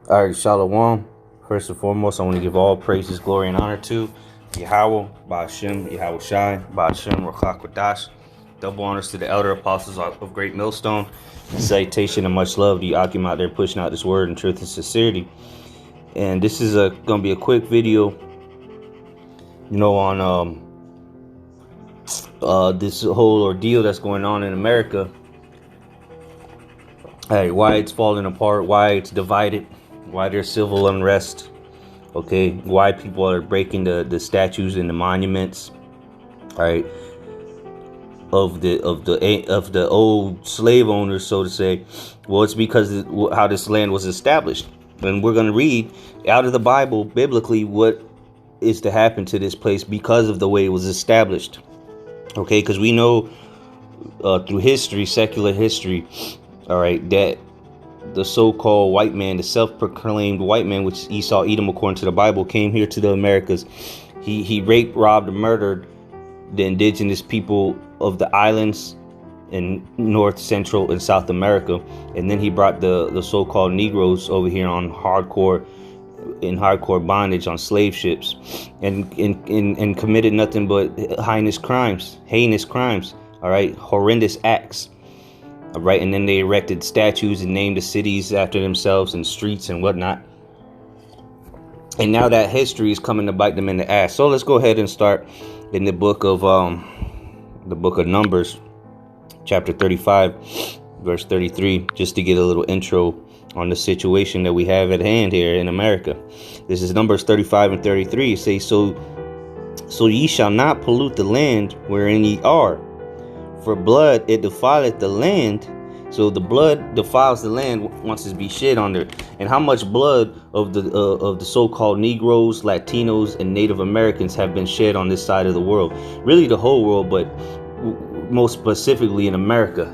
All right, Shalom. First and foremost, I want to give all praises, glory, and honor to Yahweh, Ba'ashem, Yahweh Shai, Ba'ashem, Ruach Kwadash. Double honors to the elder apostles of Great Millstone. Salutation and much love to you, Akim, out there pushing out this word in truth and sincerity. And this is going to be a quick video, on this whole ordeal that's going on in America. Hey, why it's falling apart, why it's divided, why there's civil unrest, okay, why people are breaking the statues and the monuments, all right, of the old slave owners, so to say. Well, it's because how this land was established, and we're going to read out of the Bible biblically what is to happen to this place because of the way it was established, okay, because we know through history, secular history, all right, that the so-called white man, the self-proclaimed white man, which is Esau, Edom, according to the Bible, came here to the Americas. He raped, robbed, and murdered the indigenous people of the islands in North, Central, and South America, and then he brought the so-called Negroes over here on hardcore bondage on slave ships, and committed nothing but heinous crimes, all right, horrendous acts. All right, and then they erected statues and named the cities after themselves and streets and whatnot. And now that history is coming to bite them in the ass. So let's go ahead and start in the book of Numbers, chapter 35, verse 33, just to get a little intro on the situation that we have at hand here in America. This is Numbers 35 and 33. It says, So ye shall not pollute the land wherein ye are. For blood it defileth the land. So the blood defiles the land once it be shed on there. And how much blood of the so-called Negroes, Latinos, and Native Americans have been shed on this side of the world? Really, the whole world, but most specifically in America.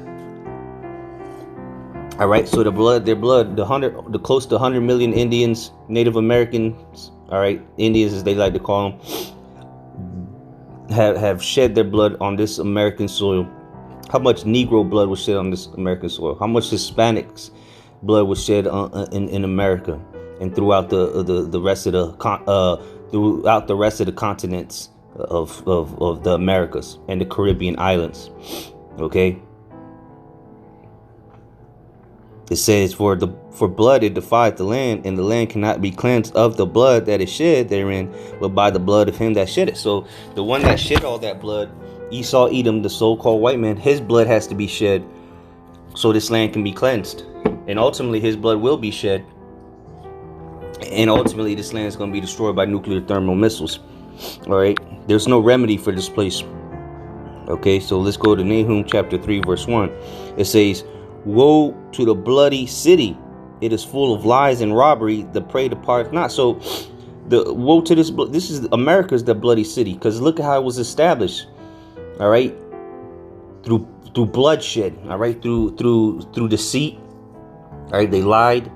All right. So the close to 100 million Indians, Native Americans, all right, Indians as they like to call them, have shed their blood on this American soil. How much Negro blood was shed on this American soil? How much Hispanics blood was shed in America and throughout the rest of the continents of the Americas and the Caribbean islands? Okay. It says, for blood it defied the land, and the land cannot be cleansed of the blood that is shed therein, but by the blood of him that shed it. So the one that shed all that blood, Esau, Edom, the so-called white man, his blood has to be shed so this land can be cleansed. And ultimately his blood will be shed. And ultimately this land is going to be destroyed by nuclear thermal missiles. All right. There's no remedy for this place. Okay. So let's go to Nahum chapter 3, verse 1. It says, Woe to the bloody city. It is full of lies and robbery. The prey departs not. So the woe to this is America's the bloody city, because look at how it was established. All right. Through bloodshed. All right. Through deceit. All right. They lied.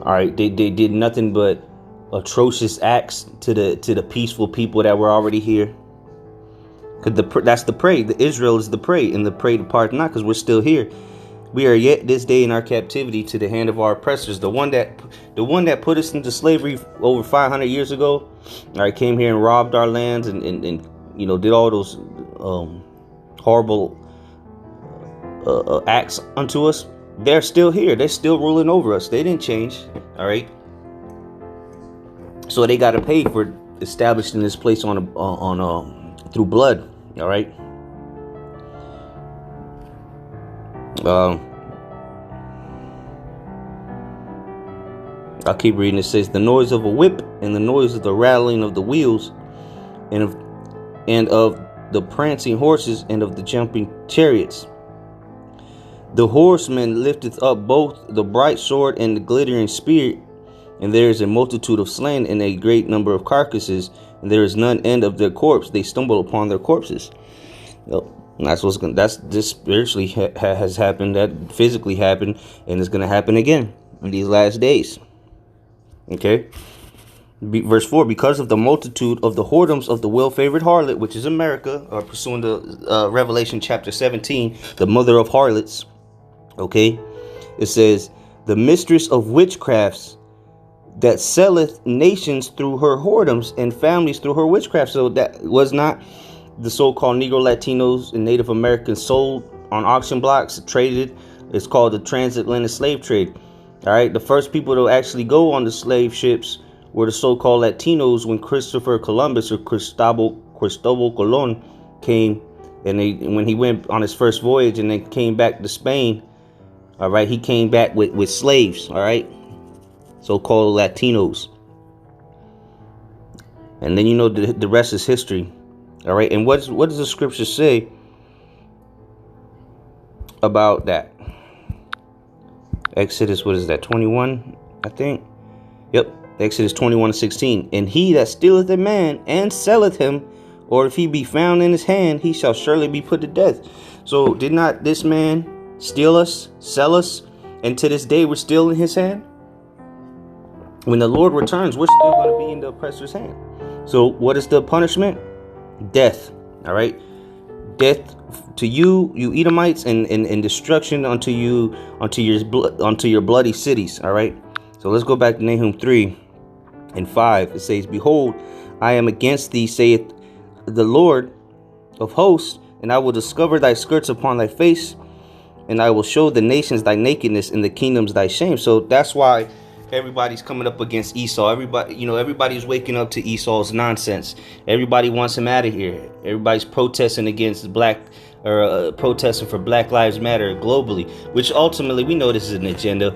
All right. They did nothing but atrocious acts to the peaceful people that were already here. Because that's the prey. The Israel is the prey, and the prey depart not, because we're still here. We are yet this day in our captivity to the hand of our oppressors. The one that put us into slavery over 500 years ago, all right, came here and robbed our lands and did all those horrible acts unto us. They're still here. They're still ruling over us. They didn't change. All right. So they got to pay for establishing this place through blood. All right. I'll keep reading. It says, the noise of a whip and the noise of the rattling of the wheels and of the prancing horses and of the jumping chariots. The horseman lifteth up both the bright sword and the glittering spear, and there is a multitude of slain and a great number of carcasses, and there is none end of their corpse. They stumble upon their corpses. That's this spiritually has happened. That physically happened, and it's going to happen again in these last days. Okay. Verse 4, because of the multitude of the whoredoms of the well-favored harlot, which is America, or pursuant to Revelation chapter 17, the mother of harlots. Okay. It says, the mistress of witchcrafts, that selleth nations through her whoredoms and families through her witchcraft. So that was not the so-called Negro, Latinos, and Native Americans sold on auction blocks, traded. It's called the transatlantic slave trade. All right, the first people to actually go on the slave ships were the so-called Latinos when Christopher Columbus, or Cristobal Colon, came, and when he went on his first voyage and then came back to Spain. All right, he came back with slaves. All right, so-called Latinos. And then the rest is history. All right, and what does the scripture say about that? Exodus, what is that, 21, I think? Yep, Exodus 21:16. And he that stealeth a man and selleth him, or if he be found in his hand, he shall surely be put to death. So did not this man steal us, sell us, and to this day we're still in his hand? When the Lord returns, we're still going to be in the oppressor's hand. So what is the punishment? Death. All right, death to you Edomites, and destruction unto your bloody cities. All right, so let's go back to Nahum 3:5. It says, behold, I am against thee, saith the Lord of hosts, and I will discover thy skirts upon thy face, and I will show the nations thy nakedness, and the kingdoms thy shame. So that's why everybody's coming up against Esau. Everybody's waking up to Esau's nonsense. Everybody wants him out of here. Everybody's protesting against protesting for Black Lives Matter globally, which ultimately we know this is an agenda.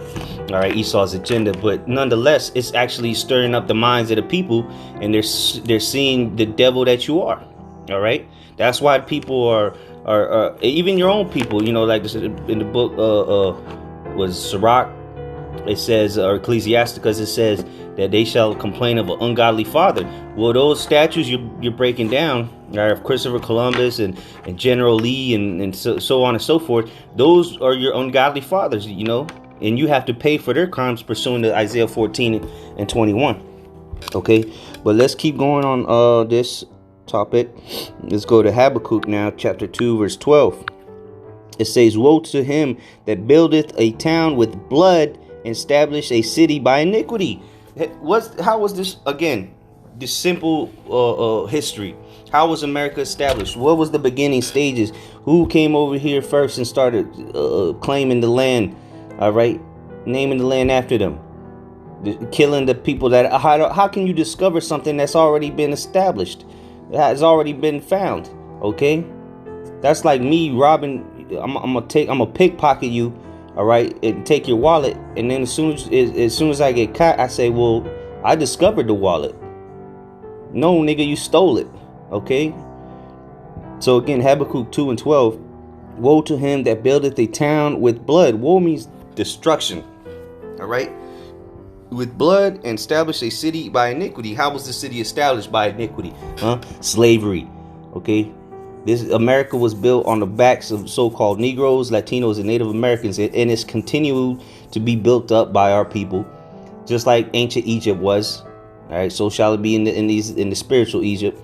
All right, Esau's agenda, but nonetheless, it's actually stirring up the minds of the people, and they're seeing the devil that you are. All right, that's why people are even your own people. Like this in the book was Sirach. It says, or Ecclesiasticus, it says that they shall complain of an ungodly father. Well, those statues you're breaking down, right, of Christopher Columbus and General Lee and so on and so forth, those are your ungodly fathers, and you have to pay for their crimes pursuant to Isaiah 14:21. Okay, but let's keep going on this topic. Let's go to Habakkuk now, chapter 2, verse 12. It says, woe to him that buildeth a town with blood, establish a city by iniquity. How was this, again, this simple history? How was America established? What was the beginning stages? Who came over here first and started claiming the land? All right, naming the land after them, killing the people that. How can you discover something that's already been established, that has already been found? Okay, that's like me robbing. I'm gonna pickpocket you. All right, and take your wallet, and then as soon as I get caught, I say, well, I discovered the wallet. No, nigga, you stole it. Okay. So again, Habakkuk 2:12. Woe to him that buildeth a town with blood. Woe means destruction. All right, with blood, and establish a city by iniquity. How was the city established? By iniquity, slavery. Okay. This America was built on the backs of so-called Negroes, Latinos, and Native Americans, and it's continued to be built up by our people, just like ancient Egypt was. All right, so shall it be in the spiritual Egypt.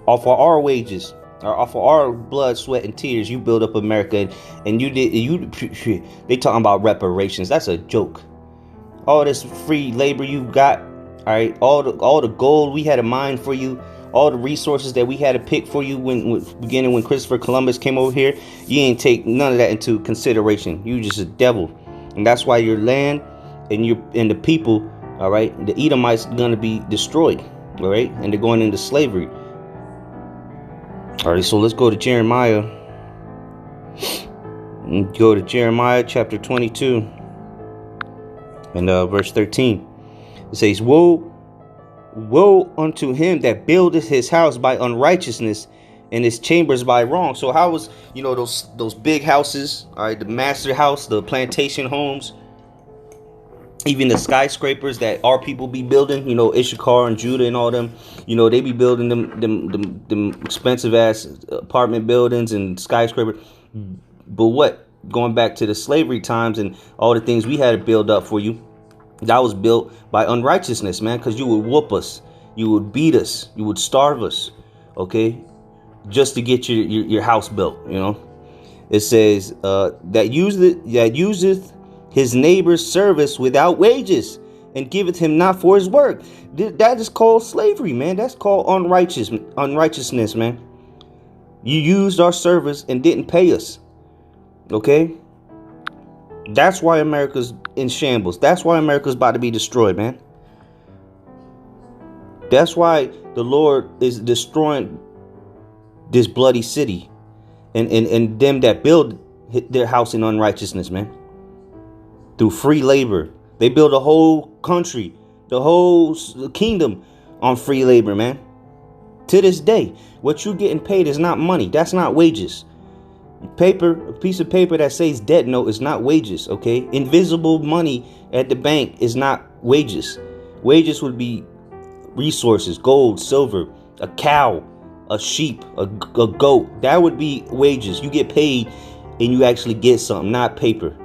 Off of our wages, or off of our blood, sweat, and tears, you build up America, and they talking about reparations. That's a joke. All this free labor you got, all right, all the gold we had to mine for you. All the resources that we had to pick for you when Christopher Columbus came over here, you ain't take none of that into consideration. You just a devil, and that's why your land and the people, all right, the Edomites are gonna be destroyed, all right, and they're going into slavery. All right, so let's go to Jeremiah. Go to Jeremiah chapter 22 and verse 13. It says, Woe unto him that buildeth his house by unrighteousness, and his chambers by wrong. So how was, those big houses, all right, the master house, the plantation homes, even the skyscrapers that our people be building, Issachar and Judah and all them, they be building them expensive ass apartment buildings and skyscrapers. But what? Going back to the slavery times and all the things we had to build up for you, that was built by unrighteousness, man, because you would whoop us, you would beat us, you would starve us, okay, just to get your house built, It says that useth his neighbor's service without wages, and giveth him not for his work. That is called slavery, man. That's called unrighteousness, man. You used our service and didn't pay us. Okay? That's why America's in shambles. That's why America's about to be destroyed, man. That's why the Lord is destroying this bloody city and them that build their house in unrighteousness, man. Through free labor. They build a whole country, the whole kingdom on free labor, man. To this day, what you getting paid is not money. That's not wages. A piece of paper that says debt note is not wages, okay? Invisible money at the bank is not wages. Wages would be resources, gold, silver, a cow, a sheep, a goat. That would be wages. You get paid and you actually get something, not paper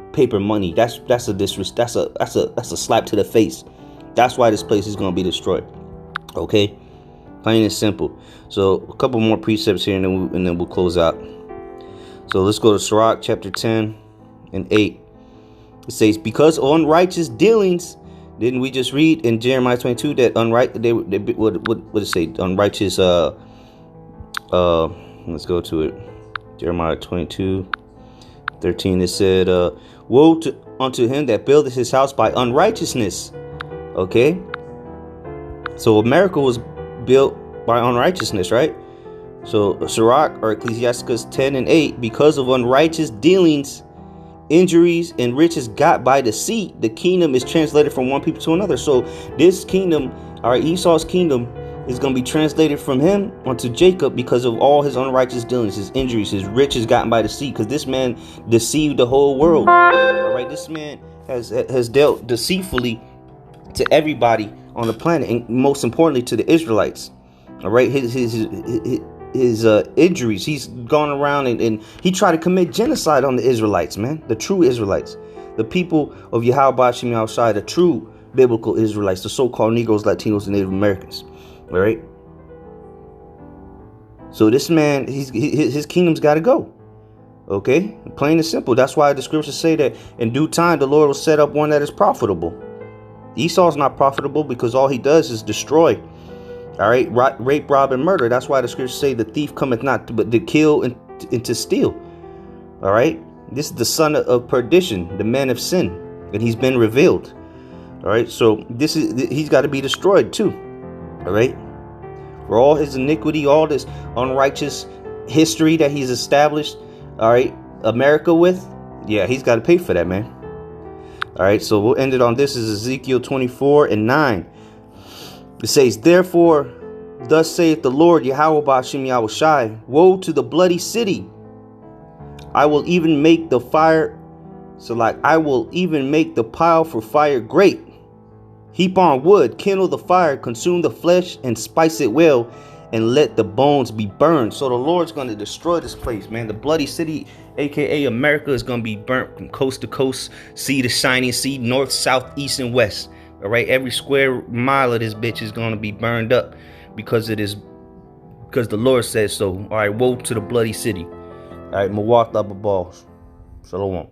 money. That's a slap to the face. That's why this place is going to be destroyed. Okay? Plain and simple. So a couple more precepts here and then we'll close out. So let's go to Sirach chapter 10 and 8. It says, because of unrighteous dealings, didn't we just read in Jeremiah 22 that what did it say? Unrighteous, let's go to it. Jeremiah 22:13. It said, woe unto him that buildeth his house by unrighteousness. Okay? So America was built by unrighteousness, right? So Sirach or Ecclesiasticus 10 and 8, because of unrighteous dealings, injuries, and riches got by deceit, the kingdom is translated from one people to another. So this kingdom, all right, Esau's kingdom, is going to be translated from him onto Jacob because of all his unrighteous dealings, his injuries, his riches gotten by deceit, because this man deceived the whole world. All right, this man has dealt deceitfully to everybody on the planet, and most importantly to the Israelites. All right, his injuries, he's gone around and he tried to commit genocide on the Israelites, man, the true Israelites, the people of Yahweh Shem Yahushai, the true biblical Israelites, the so-called Negroes, Latinos, and Native Americans. All right, so this man, his kingdom's got to go. Okay, plain and simple. That's why the scriptures say that in due time the Lord will set up one that is profitable. Esau's not profitable because all he does is destroy. All right, rape, rob, and murder. That's why the scriptures say the thief cometh not but to kill and to steal. All right, this is the son of perdition, the man of sin, and he's been revealed. All right, so he's got to be destroyed too. All right, for all his iniquity, all this unrighteous history that he's established, all right, America with, yeah, he's got to pay for that, man. All right, so we'll end it on this. Is Ezekiel 24 and 9. It says, therefore, thus saith the Lord Yahweh Shem Yahushai, woe to the bloody city. I will even make the fire, I will even make the pile for fire great. Heap on wood, kindle the fire, consume the flesh, and spice it well, and let the bones be burned. So the Lord's going to destroy this place, man. The bloody city, aka America, is going to be burnt from coast to coast, sea to shining sea, north, south, east, and west. All right, every square mile of this bitch is going to be burned up because the Lord says so. All right, woe to the bloody city. All right, Mawat Balls. Shalom.